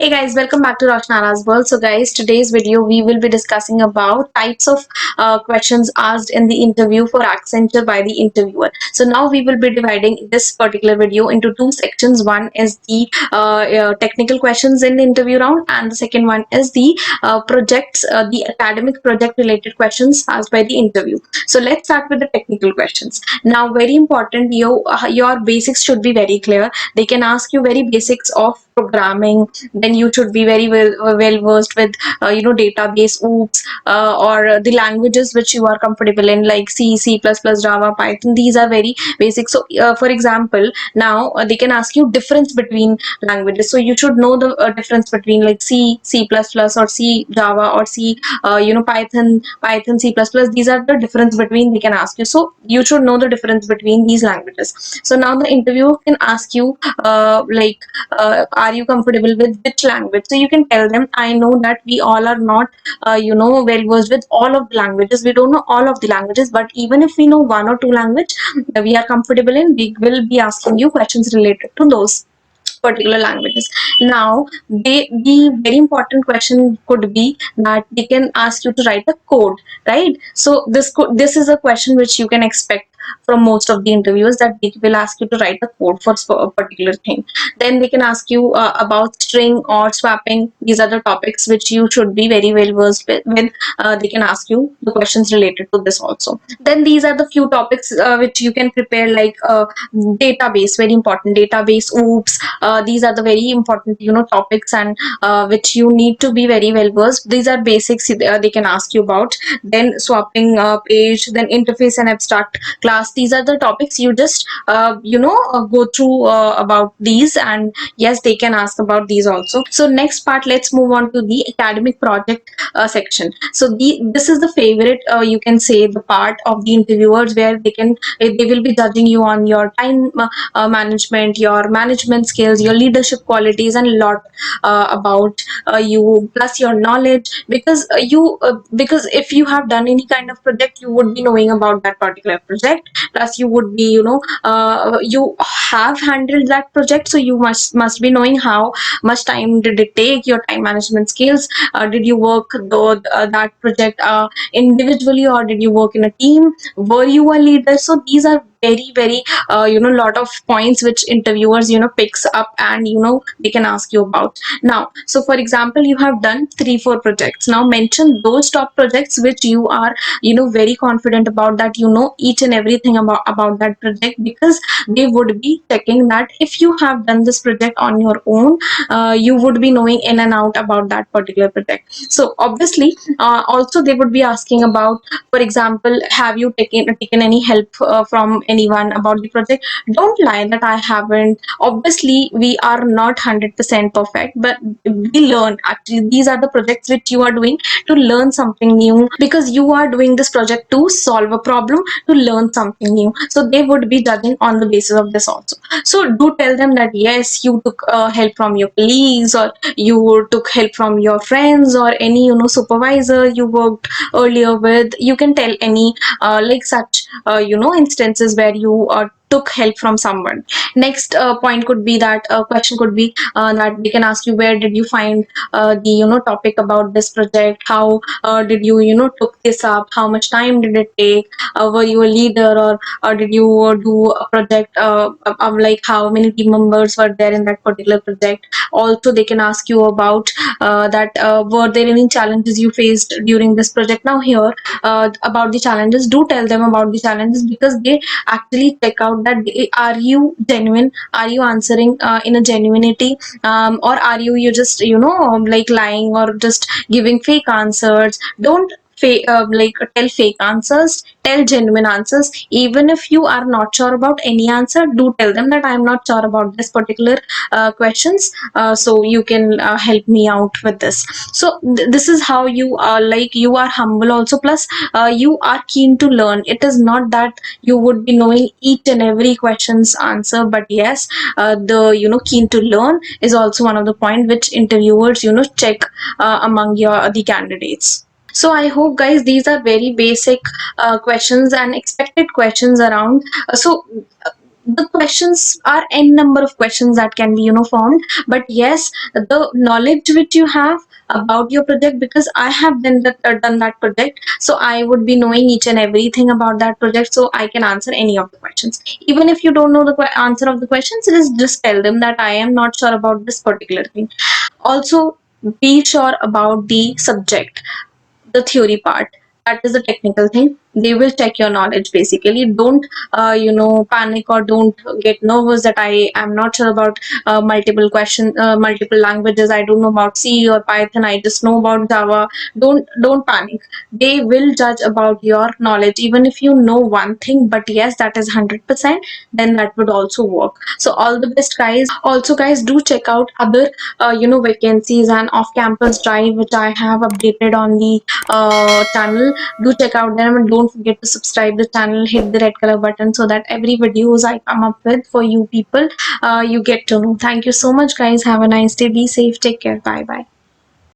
Hey guys, welcome back to Roshnara's World. So guys, today's video we will be discussing about types of questions asked in the interview for Accenture by the interviewer. So now we will be dividing this particular video into two sections. One is the technical questions in the interview round, and the second one is the the academic project related questions asked by the interview. So let's start with the technical questions. Now, very important, your basics should be very clear. They can ask you very basics of programming. Then you should be very well versed with database oops or the languages which you are comfortable in, like C++, Java, Python. These are very basic. So for example, now they can ask you difference between languages, so you should know the difference between like C++, or C Java, or C Python, C++. These are the difference between they can ask you, so you should know the difference between these languages. So now the interviewer can ask you are you comfortable with which language? So you can tell them, I know that we all are not well versed with all of the languages. We don't know all of the languages, but even if we know one or two language we are comfortable in, we will be asking you questions related to those particular languages. Now, the very important question could be that they can ask you to write a code, right? So this is a question which you can expect from most of the interviewers, that they will ask you to write a code for a particular thing. Then they can ask you about string or swapping. These are the topics which you should be very well versed with. They can ask you the questions related to this also. Then these are the few topics which you can prepare, like database, very important, database oops. These are the very important topics, and which you need to be very well versed. These are basics they can ask you about. Then swapping page, then interface and abstract class. These are the topics you just go through about these, and yes, they can ask about these also. So next part, let's move on to the academic project section. So this is the favorite, you can say, the part of the interviewers, where they will be judging you on your time management, your management skills, your leadership qualities, and a lot about you, plus your knowledge. Because if you have done any kind of project, you would be knowing about that particular project. Plus you would be you have handled that project, so you must be knowing how much time did it take, your time management skills. Did you work that project individually, or did you work in a team? Were you a leader? So these are very lot of points which interviewers picks up, and they can ask you about. Now, so for example, you have done 3-4 projects. Now mention those top projects which you are very confident about, that each and everything about that project, because they would be checking that if you have done this project on your own, you would be knowing in and out about that particular project. So obviously, also they would be asking about, for example, have you taken any help from anyone about the project? Don't lie that I haven't. Obviously, we are not 100% perfect, but we learn. Actually, these are the projects which you are doing to learn something new, because you are doing this project to solve a problem, to learn something new. So they would be judging on the basis of this also. So do tell them that yes, you took help from your colleagues, or you took help from your friends, or any supervisor you worked earlier with. You can tell any like such instances where you took help from someone. Next point could be that question could be that they can ask you, where did you find the topic about this project? How did you took this up? How much time did it take? Were you a leader, or did you do a project of like how many team members were there in that particular project? Also they can ask you about that were there any challenges you faced during this project? Now here, about the challenges, do tell them about the challenges, because they actually check out that are you genuine, are you answering in a genuinity, or are you just like lying, or just giving fake answers? Don't tell fake answers, tell genuine answers. Even if you are not sure about any answer, do tell them that I am not sure about this particular questions, so you can help me out with this. So this is how you are, like you are humble also, plus you are keen to learn. It is not that you would be knowing each and every question's answer, but yes, the keen to learn is also one of the point which interviewers check among the candidates. So I hope, guys, these are very basic questions and expected questions around. So the questions are n number of questions that can be formed. But yes, the knowledge which you have about your project, because I have done that project, so I would be knowing each and everything about that project, so I can answer any of the questions. Even if you don't know the answer of the questions, just tell them that I am not sure about this particular thing. Also, be sure about the subject, the theory part. That is the technical thing. They will check your knowledge. Basically, don't panic, or don't get nervous that I am not sure about multiple languages. I don't know about C or Python, I just know about Java. Don't panic. They will judge about your knowledge, even if you know one thing, but yes, that is 100%, then that would also work. So all the best, guys. Also, guys, do check out other vacancies and off campus drive which I have updated on the channel. Do check out them, and don't forget to subscribe the channel, hit the red color button, so that every videos I come up with for you people, you get to know. Thank you so much, guys. Have a nice day. Be safe. Take care. Bye bye.